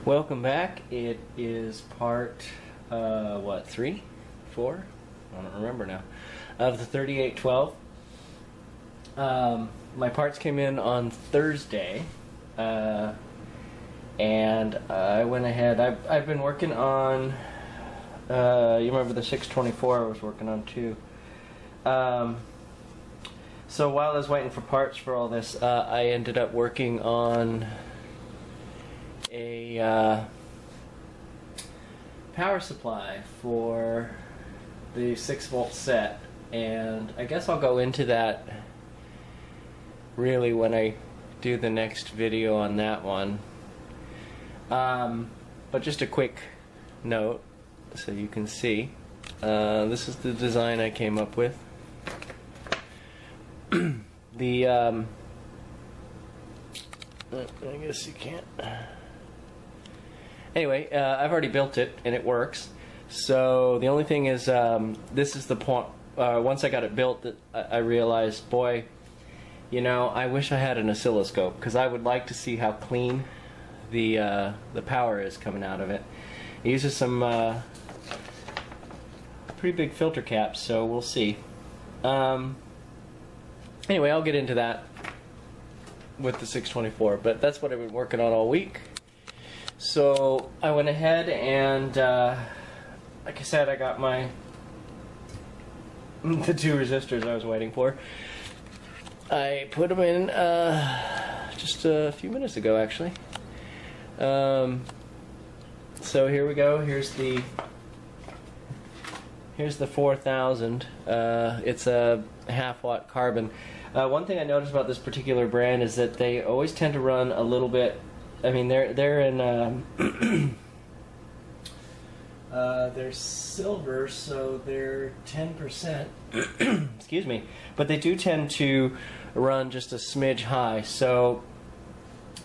Welcome back. It is part, what, 3? 4? I don't remember now. Of the 3812. My parts came in on Thursday, and I went ahead. I've been working on, you remember the 624 I was working on too. So while I was waiting for parts for all this, I ended up working on a power supply for the 6-volt set, and I guess I'll go into that really when I do the next video on that one. But just a quick note so you can see. This is the design I came up with. I guess you can't. Anyway, I've already built it and it works. So the only thing is, this is the point. Once I got it built, that I realized, boy, you know, I wish I had an oscilloscope because I would like to see how clean the power is coming out of it. It uses some pretty big filter caps, so we'll see. Anyway, I'll get into that with the 624, but that's what I've been working on all week. So I went ahead and, like I said, I got the 2 resistors I was waiting for. I put them in just a few minutes ago, actually. So here we go. Here's the 4000. It's a half-watt carbon. One thing I noticed about this particular brand is that they always tend to run a little bit. I mean, they're in they're silver, so they're 10%. Excuse me, but they do tend to run just a smidge high. So,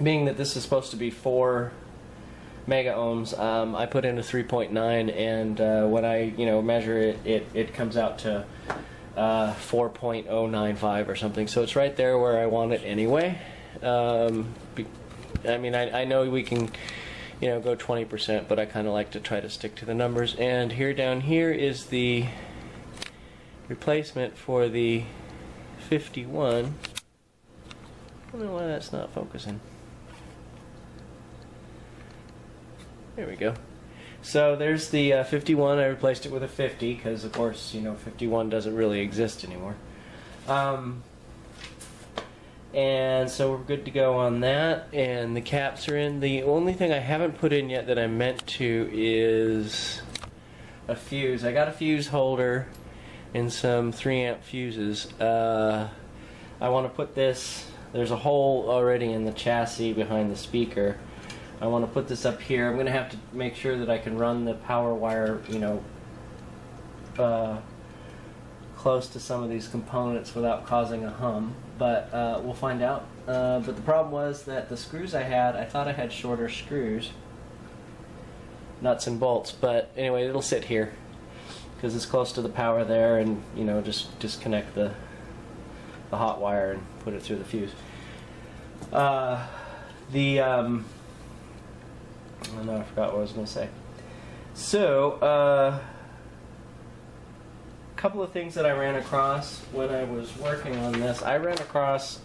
being that this is supposed to be 4 mega ohms, I put in a 3.9, and when I measure it, it comes out to 4.095 or something. So it's right there where I want it anyway. I mean, I know we can, go 20%, but I kind of like to try to stick to the numbers. And here down here is the replacement for the 51. I don't know why that's not focusing. There we go. So there's the 51. I replaced it with a 50 because, of course, 51 doesn't really exist anymore. And so we're good to go on that, and the caps are in. The only thing I haven't put in yet that I meant to is a fuse. I got a fuse holder and some 3-amp fuses. I want to put this, there's a hole already in the chassis behind the speaker. I want to put this up here. I'm going to have to make sure that I can run the power wire, close to some of these components without causing a hum, but we'll find out. But the problem was that the screws I thought I had shorter screws, nuts and bolts, but anyway, it'll sit here because it's close to the power there, and just disconnect the hot wire and put it through the fuse. Oh no, I forgot what I was going to say. So, couple of things that I ran across when I was working on this. I ran across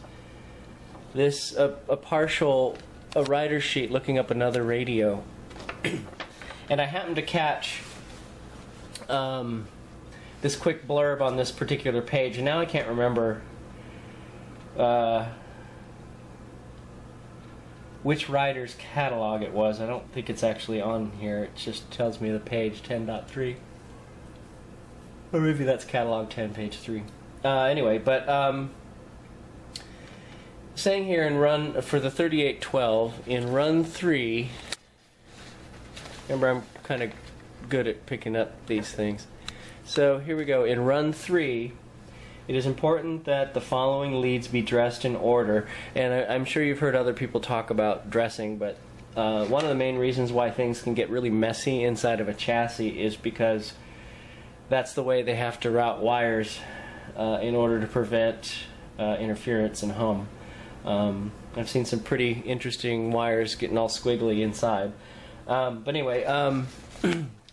this a writer sheet looking up another radio, and I happened to catch this quick blurb on this particular page, and now I can't remember which writer's catalog it was. I don't think it's actually on here. It just tells me the page 10.3. Or maybe that's catalog 10, page 3. Anyway, but saying here in run for the 3812 in run 3. Remember, I'm kind of good at picking up these things. So here we go. In run 3, it is important that the following leads be dressed in order. And I'm sure you've heard other people talk about dressing, but one of the main reasons why things can get really messy inside of a chassis is because that's the way they have to route wires in order to prevent interference and hum. I've seen some pretty interesting wires getting all squiggly inside. But anyway,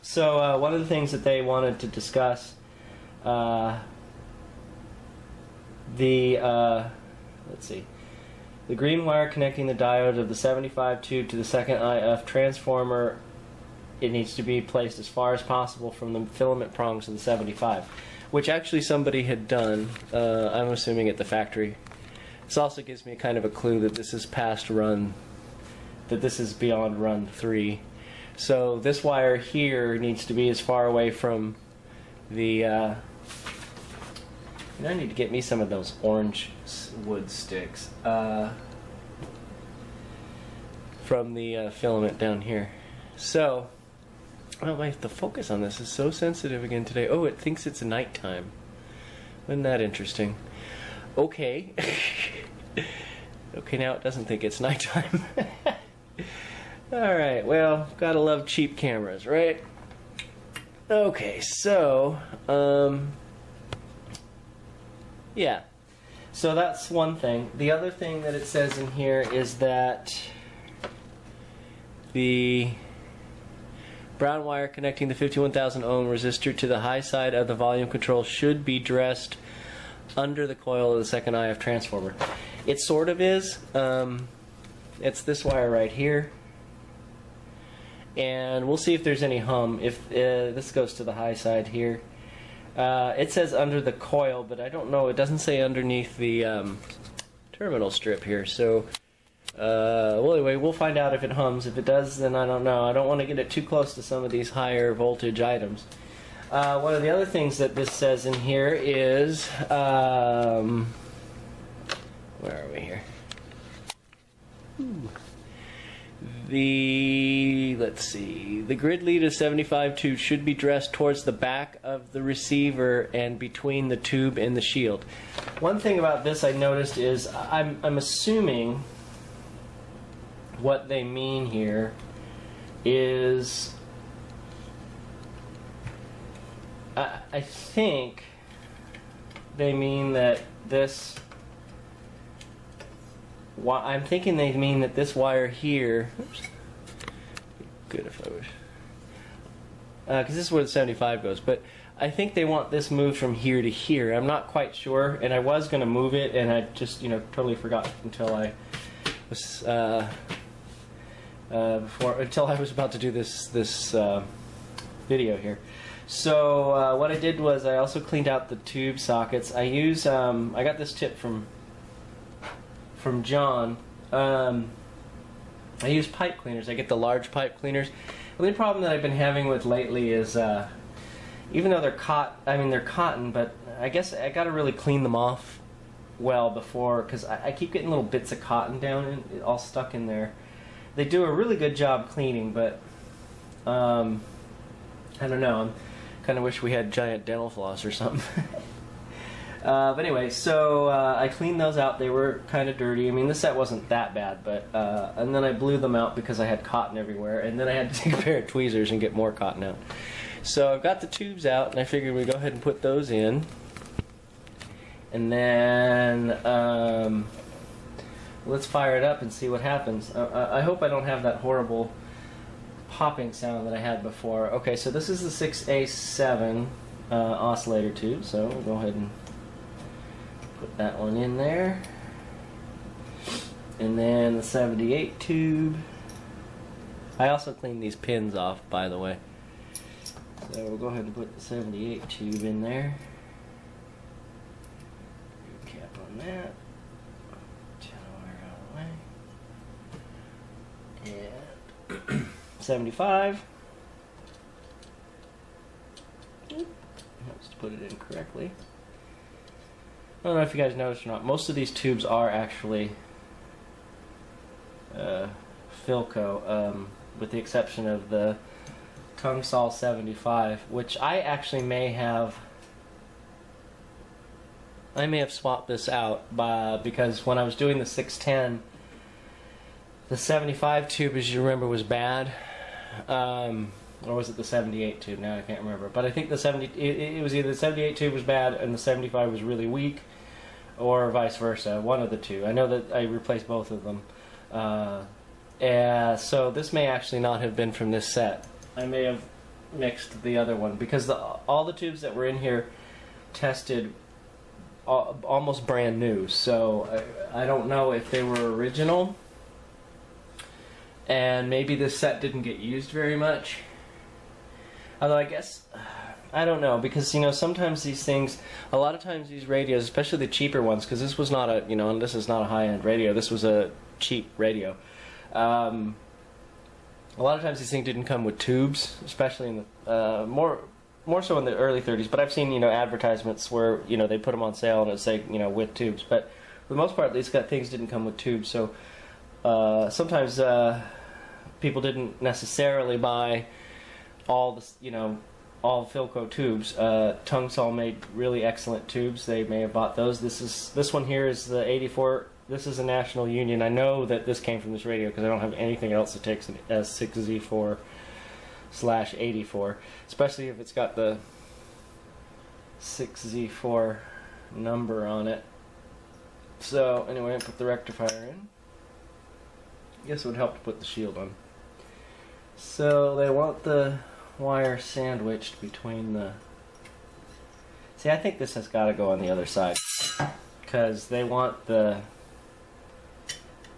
so one of the things that they wanted to discuss, let's see, the green wire connecting the diode of the 75 tube to the second IF transformer, it needs to be placed as far as possible from the filament prongs of the 75, which actually somebody had done, I'm assuming at the factory. This also gives me kind of a clue that this is past run, that this is beyond run 3. So this wire here needs to be as far away from the, I need to get me some of those orange wood sticks, from the filament down here. So, well, the focus on this is so sensitive again today. Oh, it thinks it's nighttime. Isn't that interesting? Okay. Okay, now it doesn't think it's nighttime. Alright, well, gotta love cheap cameras, right? Okay, so, yeah. So that's one thing. The other thing that it says in here is that the brown wire connecting the 51,000 ohm resistor to the high side of the volume control should be dressed under the coil of the second IF transformer. It sort of is. It's this wire right here. And we'll see if there's any hum. If this goes to the high side here. It says under the coil, but I don't know. It doesn't say underneath the terminal strip here. So, well, anyway, we'll find out if it hums. If it does, then I don't know. I don't want to get it too close to some of these higher voltage items. One of the other things that this says in here is, where are we here? Ooh. Let's see, the grid lead of 75 tube should be dressed towards the back of the receiver and between the tube and the shield. One thing about this I noticed is, I'm assuming what they mean here is, I think they mean that this, I'm thinking they mean that this wire here, oops, good if I wish, because this is where the 75 goes, but I think they want this moved from here to here. I'm not quite sure, and I was going to move it, and I just, totally forgot until I was, until I was about to do this video here. So what I did was I also cleaned out the tube sockets. I use, I got this tip from John. I use pipe cleaners. I get the large pipe cleaners. The only problem that I've been having with lately is, even though they're cotton, but I guess I got to really clean them off well before, because I keep getting little bits of cotton down and all stuck in there. They do a really good job cleaning, but I don't know. I kind of wish we had giant dental floss or something. But anyway, so I cleaned those out. They were kind of dirty. I mean, this set wasn't that bad, but and then I blew them out because I had cotton everywhere, and then I had to take a pair of tweezers and get more cotton out. So I've got the tubes out, and I figured we'd go ahead and put those in. And then let's fire it up and see what happens. I hope I don't have that horrible popping sound that I had before. Okay, so this is the 6A7 oscillator tube, so we'll go ahead and put that one in there. And then the 78 tube. I also cleaned these pins off, by the way. So we'll go ahead and put the 78 tube in there. Cap on that. Channel wire out of the way. And 75. Let's put it in correctly. I don't know if you guys noticed or not, most of these tubes are actually philco, with the exception of the Tungsol 75, which I actually may have swapped this out because when I was doing the 610, the 75 tube, as you remember, was bad. Or was it the 78 tube? Now I can't remember. But I think the 70, it was either the 78 tube was bad and the 75 was really weak, or vice versa. One of the two. I know that I replaced both of them. So this may actually not have been from this set. I may have mixed the other one because all the tubes that were in here tested almost brand new. So I don't know if they were original, and maybe this set didn't get used very much. Although I guess, I don't know, because sometimes these things, a lot of times these radios, especially the cheaper ones, because this was not this is not a high-end radio, this was a cheap radio. A lot of times these things didn't come with tubes, especially in the more so in the early 30s. But I've seen advertisements where they put them on sale and it would say with tubes. But for the most part, these things didn't come with tubes. So sometimes people didn't necessarily buy all the all philco tubes. Tungsol made really excellent tubes. They may have bought those. This one here is the 84. This is a National Union. I know that this came from this radio because I don't have anything else that takes an S6Z4/84, especially if it's got the 6Z4 number on it. So anyway, I put the rectifier in. I guess it would help to put the shield on. So they want the wire sandwiched between the... See, I think this has got to go on the other side because they want the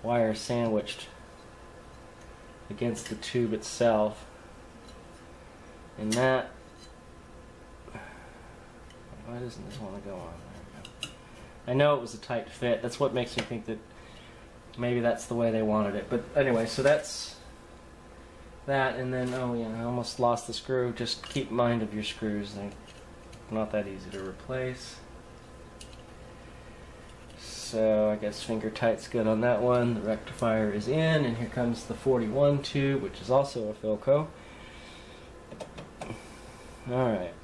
wire sandwiched against the tube itself, and that... Why doesn't this want to go on? There we go. I know it was a tight fit. That's what makes me think that maybe that's the way they wanted it. But anyway, so that's that, and then, oh yeah, I almost lost the screw. Just keep mind of your screws. They're not that easy to replace. So I guess finger tight's good on that one. The rectifier is in, and here comes the 41 tube, which is also a philco. Alright.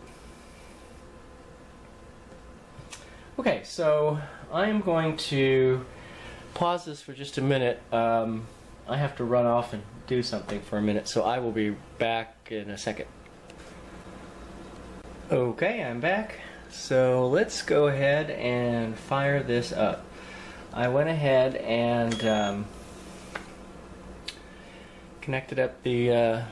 Okay, so I am going to pause this for just a minute. I have to run off and do something for a minute, so I will be back in a second. Okay, I'm back. So let's go ahead and fire this up. I went ahead and connected up the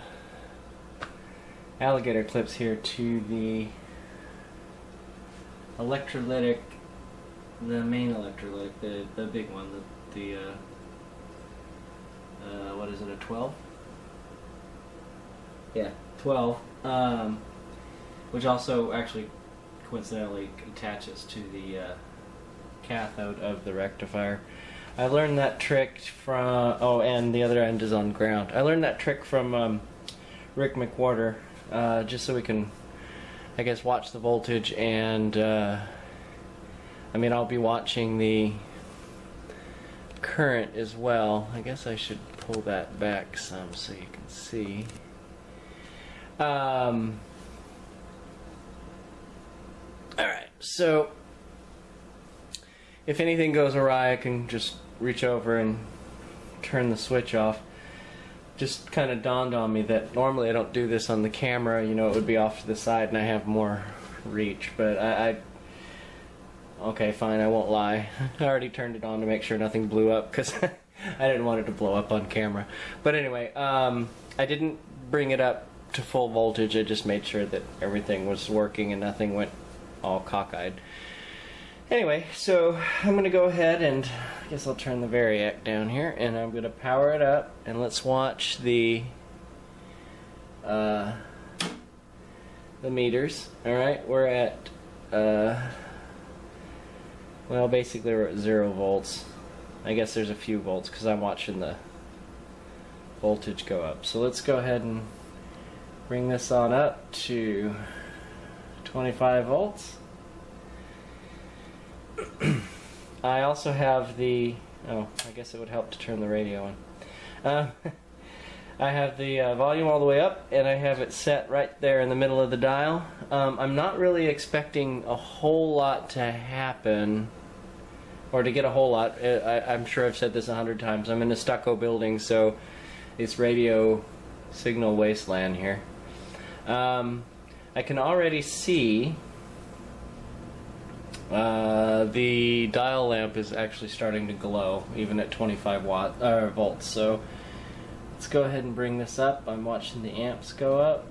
alligator clips here to the electrolytic, the main electrolytic, the big one, the what is it, a 12? Yeah, 12, which also actually coincidentally attaches to the cathode of the rectifier. I learned that trick from, oh, and the other end is on ground. I learned that trick from Rick McWhorter, just so we can, I guess, watch the voltage, and I mean, I'll be watching the current as well. I guess I should pull that back some so you can see. Alright, so if anything goes awry, I can just reach over and turn the switch off. Just kind of dawned on me that normally I don't do this on the camera, it would be off to the side and I have more reach, but okay, fine, I won't lie. I already turned it on to make sure nothing blew up because I didn't want it to blow up on camera. But anyway, I didn't bring it up to full voltage. I just made sure that everything was working and nothing went all cockeyed. Anyway, so I'm going to go ahead and I guess I'll turn the Variac down here and I'm going to power it up and let's watch the meters. Alright, we're at well, basically we're at 0 volts. I guess there's a few volts because I'm watching the voltage go up. So let's go ahead and bring this on up to 25 volts. I also have the, oh, I guess it would help to turn the radio on. I have the volume all the way up and I have it set right there in the middle of the dial. I'm not really expecting a whole lot to happen, or to get a whole lot. I'm sure I've said this 100 times. I'm in a stucco building, so it's radio signal wasteland here. I can already see the dial lamp is actually starting to glow, even at 25 volts. So let's go ahead and bring this up. I'm watching the amps go up.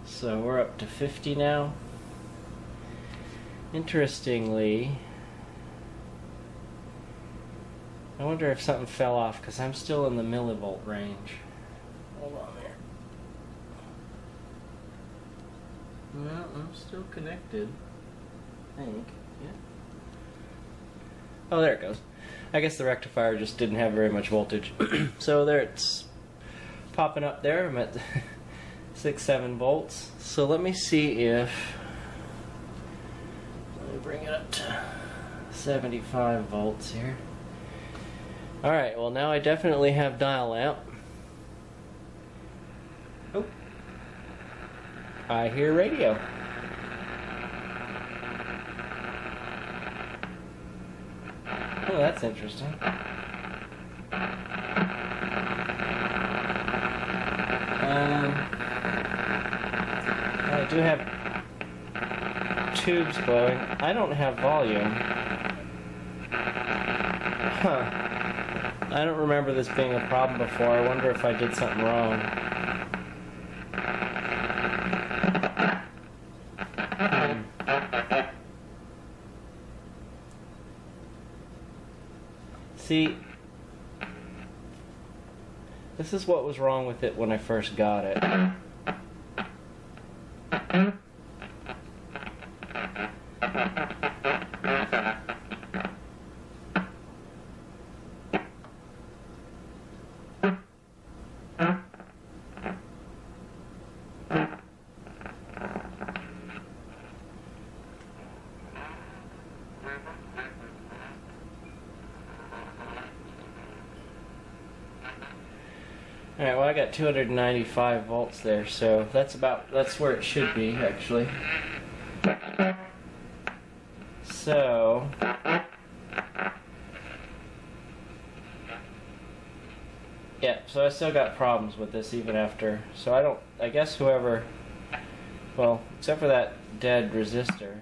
So we're up to 50 now. Interestingly, I wonder if something fell off because I'm still in the millivolt range. Hold on there. Well, I'm still connected. I think. Yeah. Oh, there it goes. I guess the rectifier just didn't have very much voltage. So there it's popping up there. I'm at 6-7 volts. So let me see if, let me bring it up to 75 volts here. Alright, well now I definitely have dial amp. Oh, I hear radio. Oh, that's interesting. I do have tubes blowing. I don't have volume. Huh. I don't remember this being a problem before. I wonder if I did something wrong. See, this is what was wrong with it when I first got it. Alright, well I got 295 volts there, so that's where it should be actually. So yeah, so I still got problems with this even after, so I guess whoever, well, except for that dead resistor.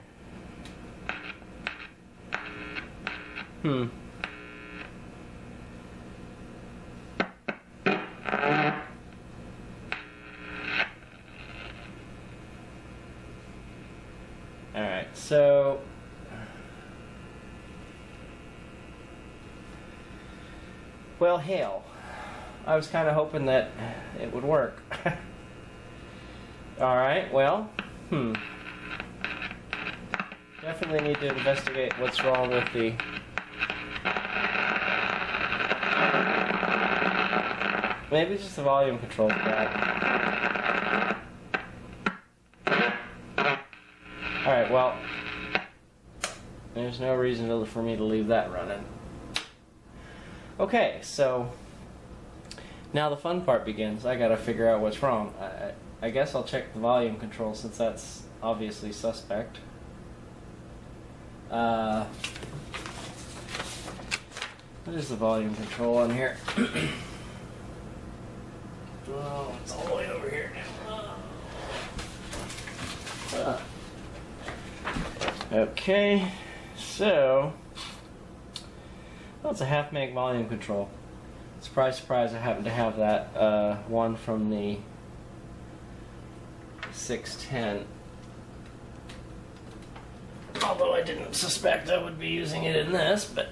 Alright, so well, hell, I was kind of hoping that it would work. Alright, well, definitely need to investigate what's wrong with the maybe it's just the volume control bad. Alright, well, there's no reason for me to leave that running. Okay, so now the fun part begins. I gotta figure out what's wrong. I guess I'll check the volume control since that's obviously suspect. What is the volume control on here? Oh, it's all the way over here now. Okay, so well, it's a half meg volume control. Surprise, surprise, I happen to have that one from the 610. Although I didn't suspect I would be using it in this, but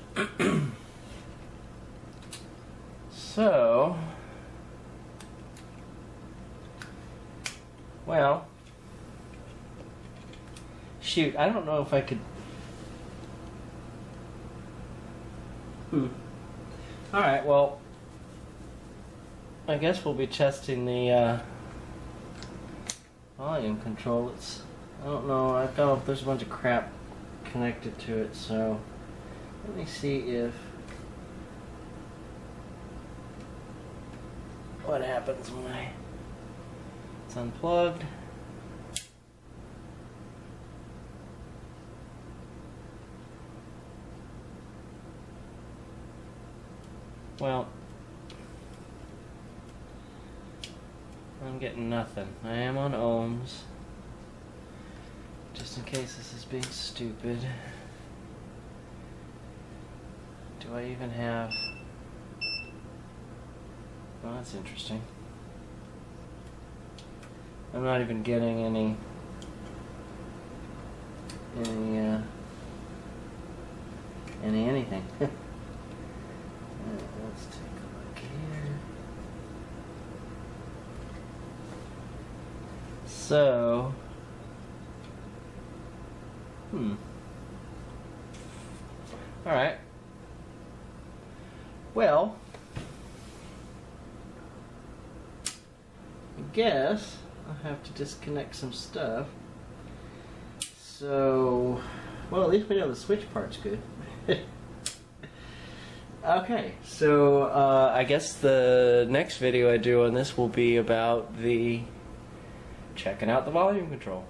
so well, shoot, I don't know if I could. Alright, well, I guess we'll be testing the volume control. I don't know, I don't know if there's a bunch of crap connected to it, so let me see if what happens when it's unplugged. Well, I'm getting nothing. I am on ohms. Just in case this is being stupid. Do I even have... Well, that's interesting. I'm not even getting any anything. Let's take a look here. So, all right. Well, I guess I have to disconnect some stuff. So, well, at least we know the switch part's good. Okay, so I guess the next video I do on this will be about the checking out the volume control.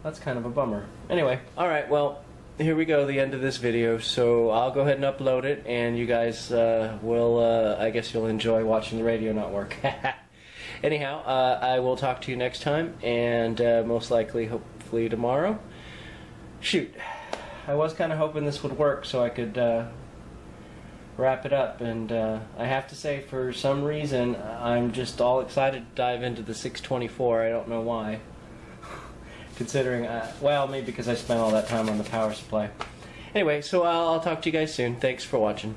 That's kind of a bummer. Anyway, alright, well, here we go, the end of this video. So I'll go ahead and upload it, and you guys will, I guess you'll enjoy watching the radio not work. Anyhow, I will talk to you next time, and most likely, hopefully tomorrow. Shoot, I was kind of hoping this would work so I could wrap it up, and I have to say, for some reason, I'm just all excited to dive into the 624. I don't know why. Considering, well, maybe because I spent all that time on the power supply. Anyway, so I'll talk to you guys soon. Thanks for watching.